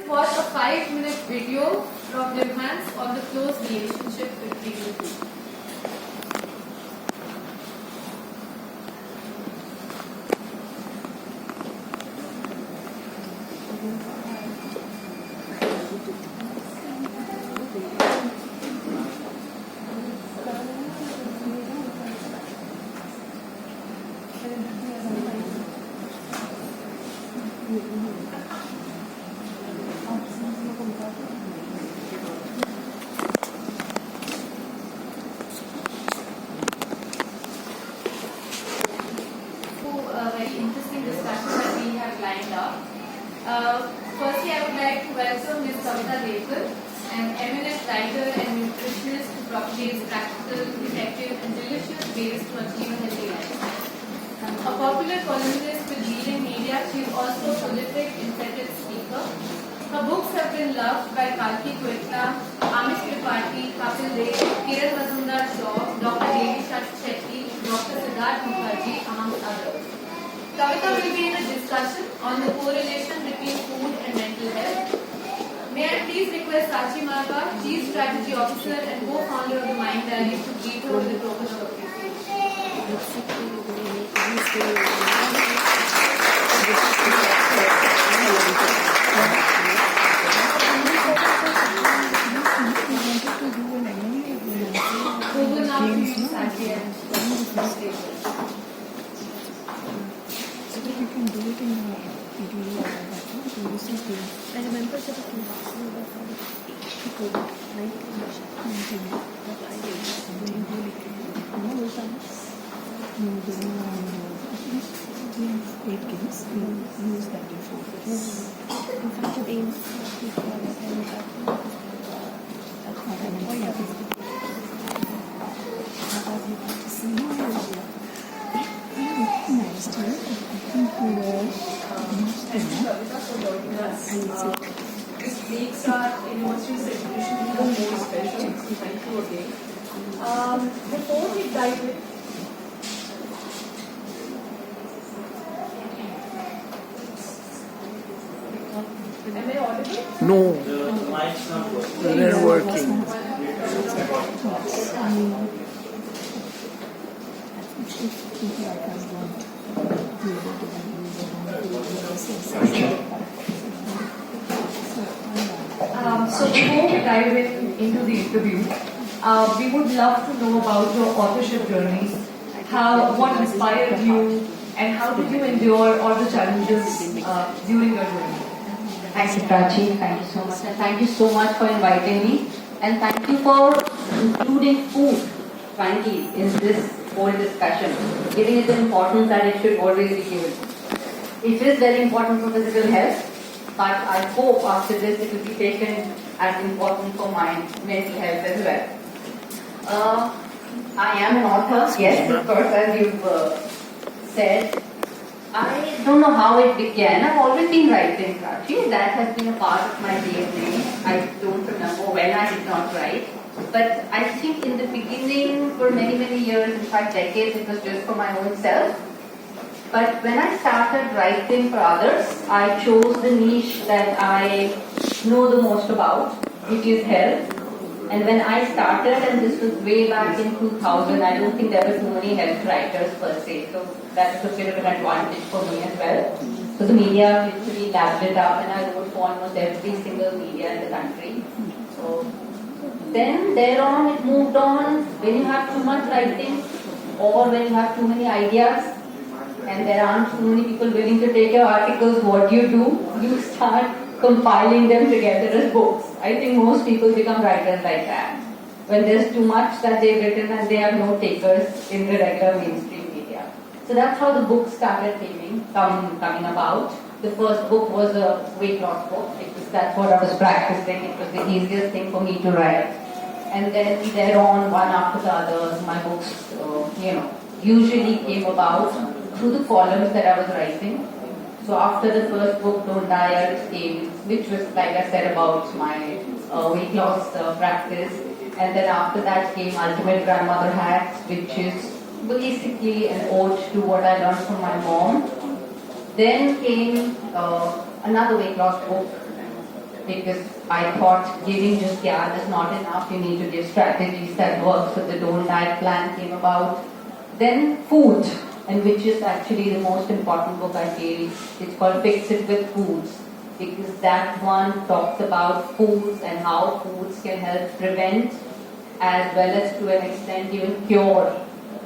Watch a 5-minute video from Devgan on the close relationship between the two. Very interesting discussion that we have lined up. Firstly, I would like to welcome Ms. Kavita, an eminent writer and nutritionist who propagates practical, effective, and delicious ways to achieve a healthy life. A popular columnist with leading media, she is also a prolific, inventive speaker. Her books have been loved by Kavita, Amish Tripathi, Kapil Dev, Kiran Mazumdar-Shaw, Dr. Devi Shetty, Dr. Siddharth Mukherjee, among others. Kavita will be in a discussion on the correlation between food and mental health. May I please request Sachi Marga, Chief Strategy Officer and co-founder of the Mind Diary, to greet her with a token of appreciation. Over now to you, Sachi, and you can do it in a video or I remember that it was people like what I did when we have 8 games, we use that in 4 days. In fact, it aims people and that's not an important This makes our anniversary celebration even more special. Thank you again. Before we dive in, am I audible? No, The mic's not working. they're working. So before we dive into the interview, we would love to know about your authorship journeys, what inspired you, and how did you endure all the challenges during your journey? Thank you, Prachi. Thank you so much. And thank you so much for inviting me. And thank you for including food, frankly, in this whole discussion, giving it the importance that it should always be given. It is very important for physical health, but I hope after this it will be taken as important for my mental health as well. I am an author, yes, of course, as you've said. I don't know how it began. I've always been writing, Prachi. That has been a part of my DNA. I don't remember when I did not write. But I think in the beginning, for many, many years, in fact decades, it was just for my own self. But when I started writing for others, I chose the niche that I know the most about, which is health. And when I started, and this was way back in 2000, I don't think there were too many health writers per se. So that was a bit of an advantage for me as well. So the media literally lapped it up, and I wrote for almost every single media in the country. So then thereon it moved on. When you have too much writing, or when you have too many ideas, and there aren't too many people willing to take your articles, what do? You start compiling them together as books. I think most people become writers like that. When there's too much that they've written and they have no takers in the regular mainstream media. So that's how the book started coming about. The first book was a weight loss book. That's what I was practicing. It was the easiest thing for me to write. And then thereon, one after the others, my books, usually came about through the columns that I was writing. So after the first book, Don't Diet, came, which was, like I said, about my weight loss practice. And then after that came Ultimate Grandmother Hacks, which is basically an ode to what I learned from my mom. Then came another weight loss book, because I thought giving just gyan is not enough. You need to give strategies that work. So the Don't Diet Plan came about. Then food, and which is actually the most important book I feel. It's called Fix It With Foods, because that one talks about foods and how foods can help prevent as well as to an extent even cure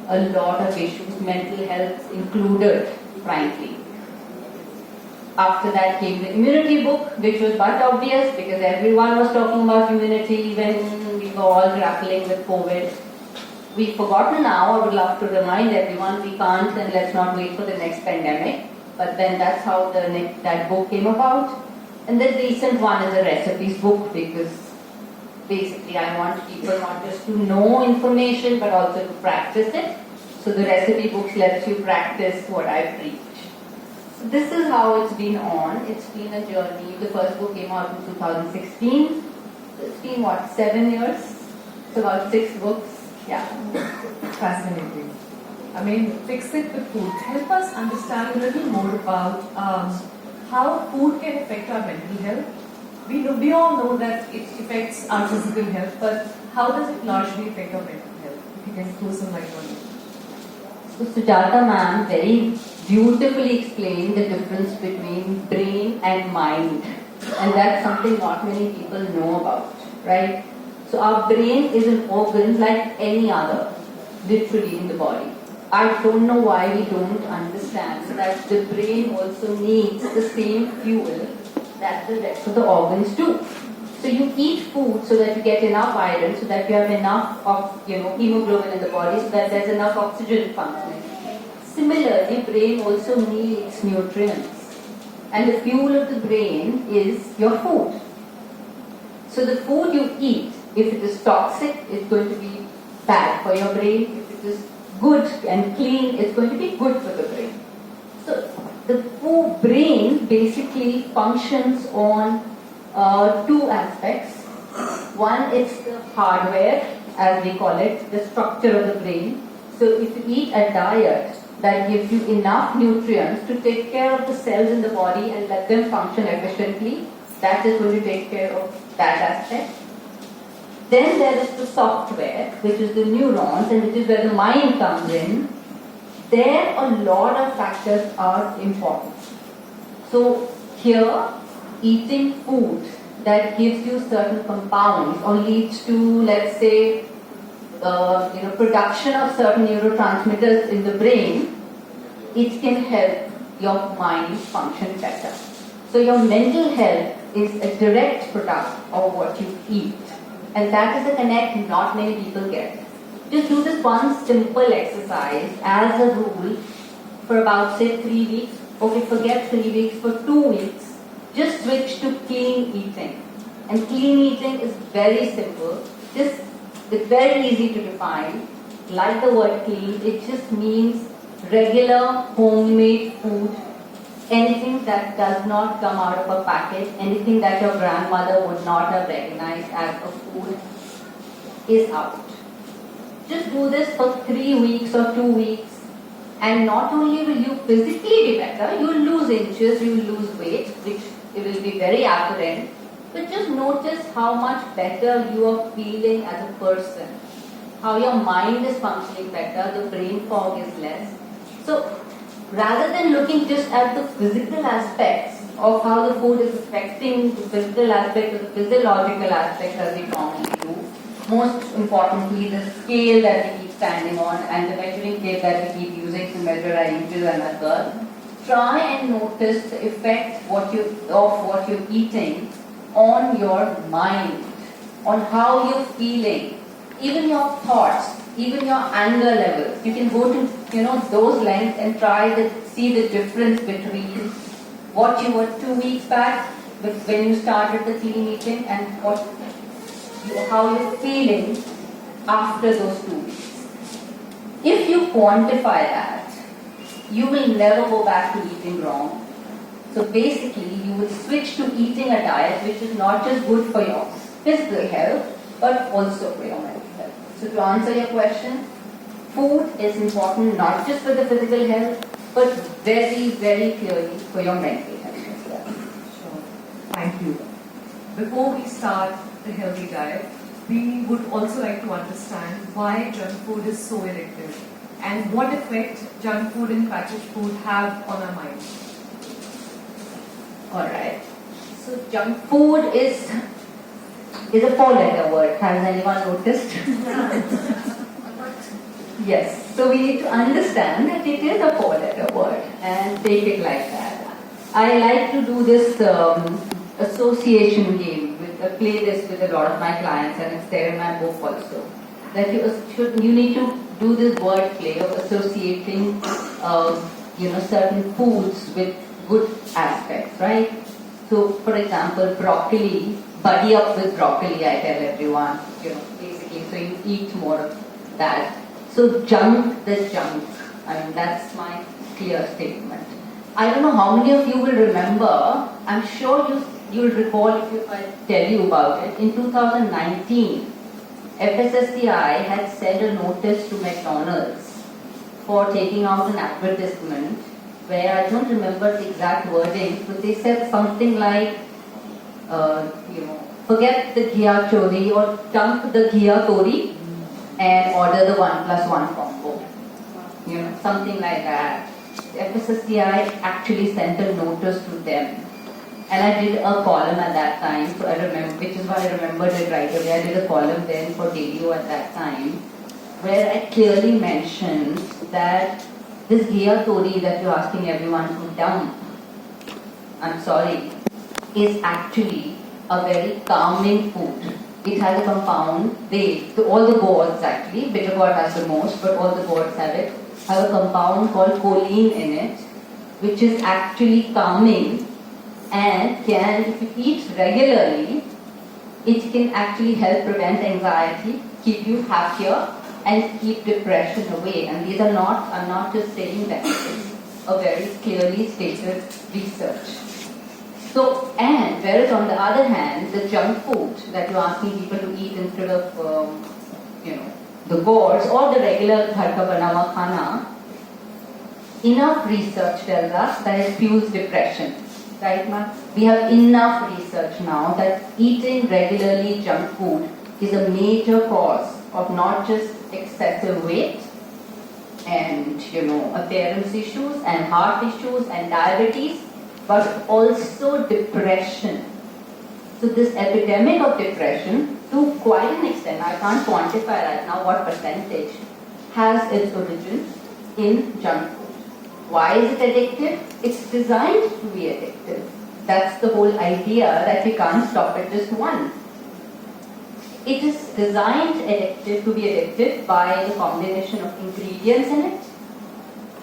a lot of issues, mental health included, frankly. After that came the immunity book, which was but obvious because everyone was talking about immunity when we were all grappling with COVID. We've forgotten now. I would love to remind everyone we can't, and let's not wait for the next pandemic. But then that's how that book came about. And the recent one is a recipes book, because basically I want people not just to know information but also to practice it. So the recipe books lets you practice what I preach. So this is how it's been on. It's been a journey. The first book came out in 2016. So it's been 7 years? It's about 6 books. Yeah. Fascinating. I mean, Fix It With Food. Help us understand a little more about how food can affect our mental health. We all know that it affects our physical health, but how does it largely affect our mental health? If you can throw some light on it. So Sujata ma'am very beautifully explained the difference between brain and mind. And that's something not many people know about, right? So our brain is an organ like any other, literally in the body. I don't know why we don't understand that the brain also needs the same fuel that the rest of the organs do. So you eat food so that you get enough iron, so that you have enough of hemoglobin in the body, so that there's enough oxygen functioning. Similarly, brain also needs nutrients, and the fuel of the brain is your food. So the food you eat, if it is toxic, it's going to be bad for your brain. If it is good and clean, it's going to be good for the brain. So the brain basically functions on 2 aspects. One is the hardware, as we call it, the structure of the brain. So if you eat a diet that gives you enough nutrients to take care of the cells in the body and let them function efficiently, that is going to take care of that aspect. Then there is the software, which is the neurons, and which is where the mind comes in. There a lot of factors are important. So here, eating food that gives you certain compounds or leads to, let's say, production of certain neurotransmitters in the brain, it can help your mind function better. So your mental health is a direct product of what you eat. And that is a connect not many people get. Just do this one simple exercise as a rule for about, say, 3 weeks. Okay, forget 3 weeks, for 2 weeks. Just switch to clean eating. And clean eating is very simple. It's very easy to define. Like the word clean, it just means regular homemade food. Anything that does not come out of a packet, anything that your grandmother would not have recognized as a food, is out. Just do this for 3 weeks or 2 weeks, and not only will you physically be better, you will lose inches, you will lose weight, which it will be very apparent, but just notice how much better you are feeling as a person, how your mind is functioning better, the brain fog is less. So rather than looking just at the physical aspects of how the food is affecting the physical aspect or the physiological aspects as we normally do, most importantly the scale that we keep standing on and the measuring tape that we keep using to measure our inches and our girth, try and notice the effect of what you're eating on your mind, on how you're feeling, even your thoughts, even your anger levels. You can go to those lengths and try to see the difference between what you were 2 weeks back when you started the clean eating and how you're feeling after those 2 weeks. If you quantify that, you will never go back to eating wrong. So basically, you will switch to eating a diet which is not just good for your physical health, but also for your mental health. So to answer your question, food is important not just for the physical health, but very, very clearly for your mental health as well. Sure. Thank you. before we start the healthy diet, we would also like to understand why junk food is so addictive and what effect junk food and packaged food have on our minds. Alright. So junk food is a four-letter word. Has anyone noticed? Yes. So we need to understand that it is a four-letter word and take it like that. I like to do this association game. I play this with a lot of my clients, and it's there in my book also. That you need to do this word play of associating, certain foods with good aspects, right? So, for example, broccoli, buddy up with broccoli, I tell everyone, basically, so you eat more of that. So, junk the junk. I mean, that's my clear statement. I don't know how many of you will remember, I'm sure you'll recall if I tell you about it. In 2019, FSSAI had sent a notice to McDonald's for taking out an advertisement where I don't remember the exact wording, but they said something like, forget the ghee chori or dump the ghee tori and order the 1+1 combo. Something like that. FSSAI actually sent a notice to them. And I did a column at that time, so I remember, which is why I remembered it right away. I did a column then for Daily at that time, where I clearly mentioned that this ghee tori that you're asking everyone to dump, I'm sorry, is actually a very calming food. It has a compound, all the gourds actually, bitter gourd has the most, but all the gourds have a compound called choline in it, which is actually calming and can, if you eat regularly, it can actually help prevent anxiety, keep you happier, and keep depression away. And these are not, I'm not just saying that, it's a very clearly stated research. So, and whereas on the other hand, the junk food that you're asking people to eat instead of, the gourds or the regular ghar ka bana hua khana, enough research tells us that it fuels depression. Right, ma'am? We have enough research now that eating regularly junk food is a major cause of not just excessive weight and, appearance issues and heart issues and diabetes, but also depression. So this epidemic of depression, to quite an extent, I can't quantify right now what percentage, has its origin in junk food. Why is it addictive? It's designed to be addictive. That's the whole idea, that we can't stop at just one. It is designed to be addictive by the combination of ingredients in it.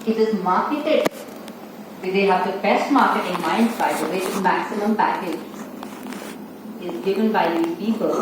It is marketed. They have the best marketing minds, by the way. The maximum package is given by these people